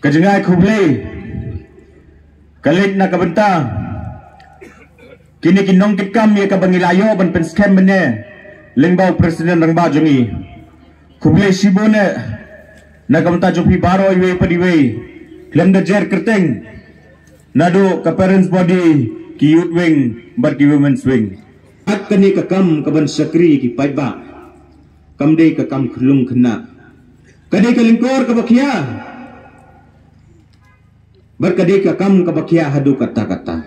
Kajengai kuble kalit na kabenta kini kinong kitkam ya kabangilayo ban penskem bene lengbaw presiden rangba jungi kuble sibone na kabenta jopi baro iwe padiwe lemda jer kerteng nado ka parents body ki youth wing bar ki women's wing at kani kakam kaban sakri ki paiba kamde kakam khulung khna kade kalingkor kabakia berkadai kam kabakia hadu kata-kata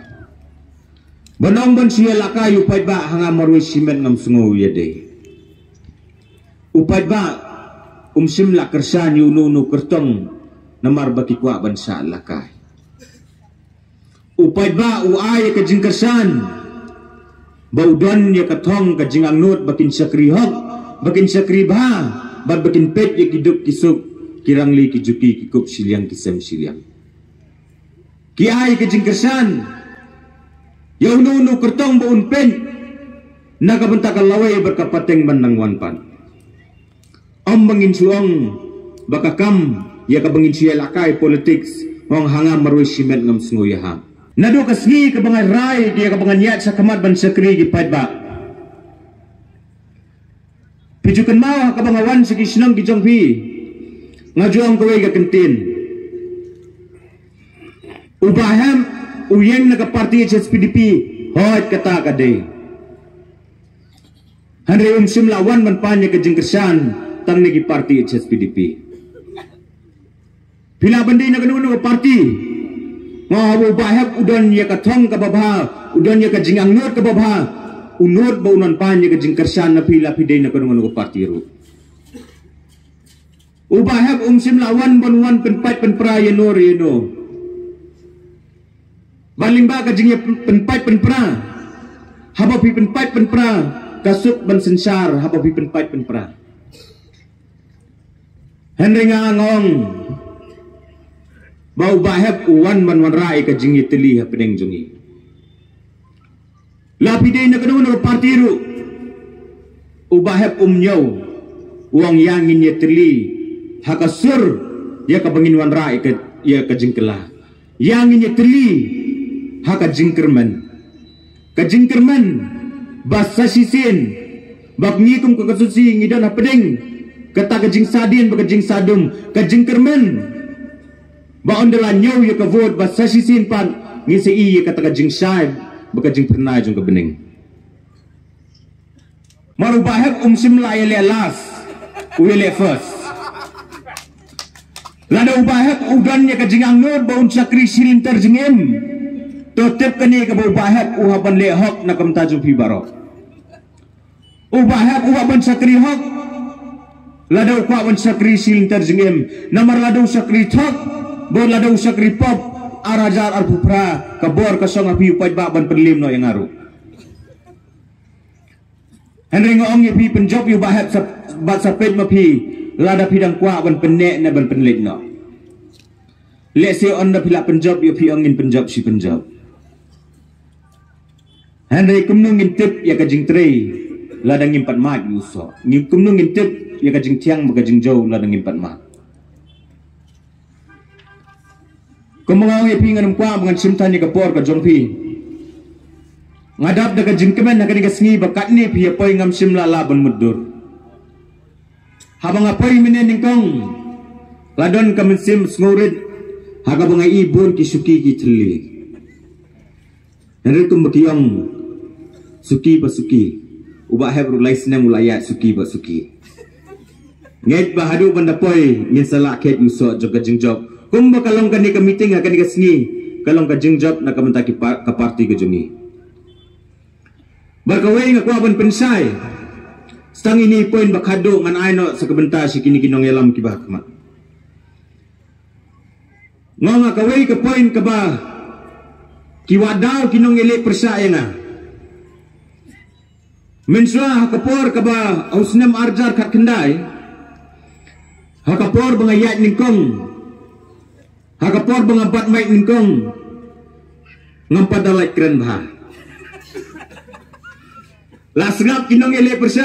banong ban siya lakay upay ba hanga marwi simen ngam sungo yade upay ba umsim lakersan yununu kertong namar bakikwa bansa lakay upay ba uay kajing kersan baudon ya katong kajing angnut bakin sakrihok bakin sakribha bad bakin pet ya kiduk kisuk kirangli kijuki kikup siliang kisem siliang kiai kejingkersan yaw nunu kertong baun pen nakabentakal laway berkapateng bandang wanpan om bangin suong bakakam ya kabangin siya lakay politics hong hanga marwi simet ngam sunguyaha nado kasngi kabangan rai dia kabangan yat sa kamat ban sakri gipait ba pijukan mau kabangawan segi senang gijong pi ngajuang kaway kakentin ubaham uyeng naga parti HSPDP hoit kata kade Henry umsim lawan manpanya ke jengkersan tang negi parti HSPDP bila bandi naga nunu parti mau ubaham udon ya katong ka babha udon ya ka jingang nur ka babha unur baunan panya ke jengkersan na pila pide naga nunu parti ru ubaham umsim lawan bonwan penpat penpra yenor yeno baling ba kajing penpat penpra habapi penpat penpra kasuk ban sensar habapi penpat penpra Henry ngangong bau bahap uwan man rai kajing iteli ha pedeng jungi lapide na kanu no partiru ubahap umnyaw uang yangin yeteli hakasur ya kabangin wan rai ke ya kajing kela yangin yeteli haka jingkerman basa sisin bak ngikum ke kasusi ngidan hapedeng kata kajing sadin bak kajing sadum kajingkerman ba ondela nyaw ya ka vote basa sisin pan ngisi iya kata kajing saib bak kajing pernah jung ke bening marubahek umsim la ele las uele first lada ubahek udannya kajing angnur baun sakri silinter jengem totip kani ke ubahap uhaban lehok na kamtaju pibaro ubahap uhaban sakri hok ladaw kwawan sakri silintar jengem namar ladaw sakri tok bor ladaw sakri pop arajar arpupra kabor kasong api upay baban penlim no yang aru Henry ngoong yapi penjob ubahap bat sapet mapi lada pidang kwawan penek na ban penlit no lese on na pila penjob yapi ongin penjob si penjob Henry kumnung intip ya kajing trei ladang impat mat yuso ngi kumnung intip ya kajing tiang bagajing jauh ladang impat mat kumangau ya pingan kwa bangan simtan ya kapor ka jongpi ngadap da kajing kemen na kaniga sngi bakat ni pi apoy ngam simla laban mudur habang apoy minen kong ladon kamen sim sngurid haga bangai ibur kisuki ki tli Henry kumbakiyong suki basuki ubah hebru laisna mulayat suki basuki ngait bahadu bandapoy ngin salak ket yuso jog jingjob kumba kalong kani ka meeting akan ka sngi kalong ka jingjob na kamentaki ka party ka jungi barkaway nga kwaban pensay stang ini poin bakhado ngan aino sa kabenta si kini kinong elam kibakma ngonga kaway ka poin ka ba kiwadaw kinong ele persaya nga mensua hakapor kaba ausnam arjar kat kendai hakapor bangayat ningkong hakapor bangabat mai ningkong ngampadalai keren bah lasgap kinong ele persa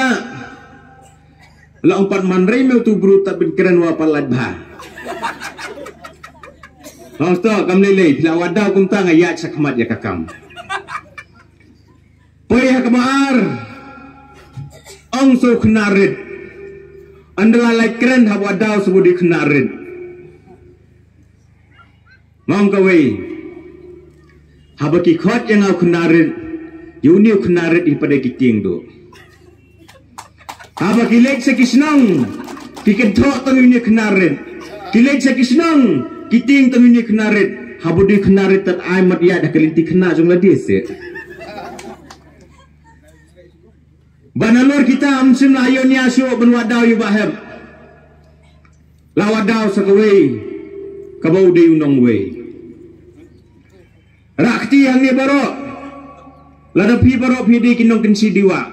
la umpat manrei meu tu bru tak ben keren wa palat bah Longsto kam lele pila wadau kum tang ayat sakmat ya kakam. Poi hakmar. Ong so knarit. Andala like keren ha wadau sebudi knarit. Mong kawe. Habaki khot yang au knarit. Yuni knarit ipada kiting do. Habaki lek sekisnang. Kiket thok tang yuni knarit. Kilek sekisnang. Kiting tang yuni knarit. Habudi knarit tat ai mat ya dah kelinti kena jong ladi se. Banalor kita amsim la ayo ni asu ben wadau yu bahab. La wadau sakawe kabau de unong we. Rakti yang ni baro. La da pi baro pi de kinong kensi diwa.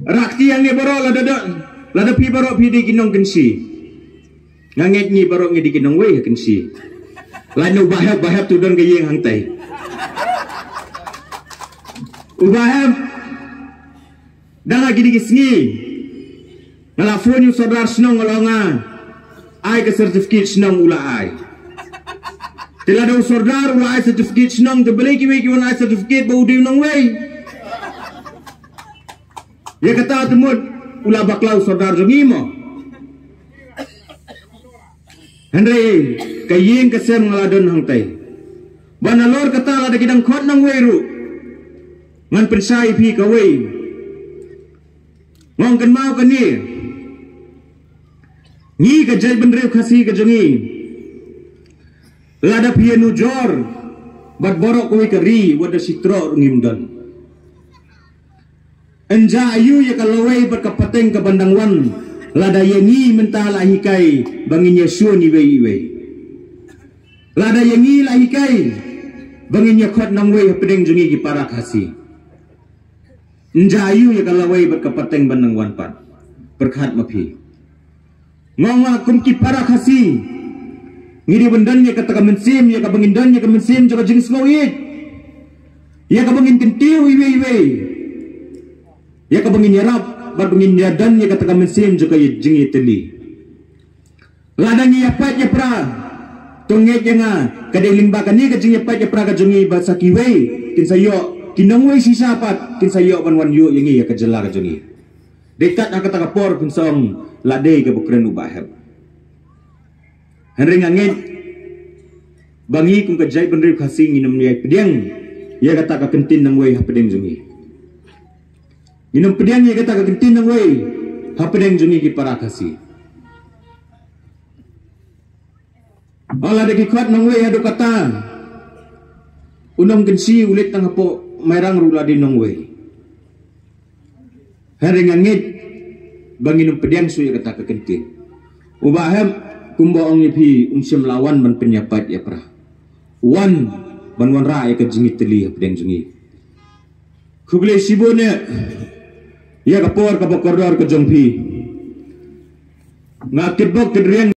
Rakti yang ni baro la da pi baro pi de kinong kensi. Nganget ni baro ngi di kinong we kensi. La no bahab tu don gayeng hang tai. Ubaham danga gidi gisngi ngalafon yu saudar senong ngolonga ai ke sertifikat senong ula ai tila do saudar ula ai sertifikat senong te beli kiwe kiwan ai sertifikat bau di nong wei ya kata temut ula baklau saudar jongi mo Henry kayeng kesem ngaladon hang tai banalor kata lada kidang khot nong wei ru ngan pensai pi kawai ngong kan mau kan ni ka jai benrew khasi ka jongi lada pianu jor bat borok kawai kari wada sitro ngimdan anja ayu ya kalawai bat kapateng ka bandangwan lada yengi mentala hikai bangin yesu ni wei lada yengi la hikai bangin yakot nang wei pedeng jongi ki para khasi Njayu ya kalawai berkapateng bandang wanpat berkat mapi ngonga kumki para khasi ngiri bendan ya kata kemensim ya kabangin dan ya kemensim jaga jenis ngawit ya kabangin kentiu iwe ya kabangin yarap barbangin ya dan ya kata kemensim jaga ya jengi teli ladang ya pat ya pra tonget ya nga kadai limbakan ni ka jengi pat ya pra ka jengi bahasa kiwe kinsayo kinangway si sapat kinsayo banwan yu yangi ya kajela ka jongi dekat nak kata kapor pinsong lade ka bukren ubahab henry ngangit bangi kum kajai benri khasi nginum ni pedeng ya kata ka kentin nang way ha pedeng jongi nginum pedeng ya kata ka kentin nang way ha pedeng jongi ki para khasi ala de ki khat nang way adu kata unong kensi ulit tang hapo merang rula di nongwe hereng angit banginum pedang suya kata kekentin ubaham kumbaong ipi umsim lawan ban penyapat ya pra wan banwan ra ya kejingit teli pedang jungi kugle sibone ya kapor kapokordor ke jongpi ngakit bok kedriang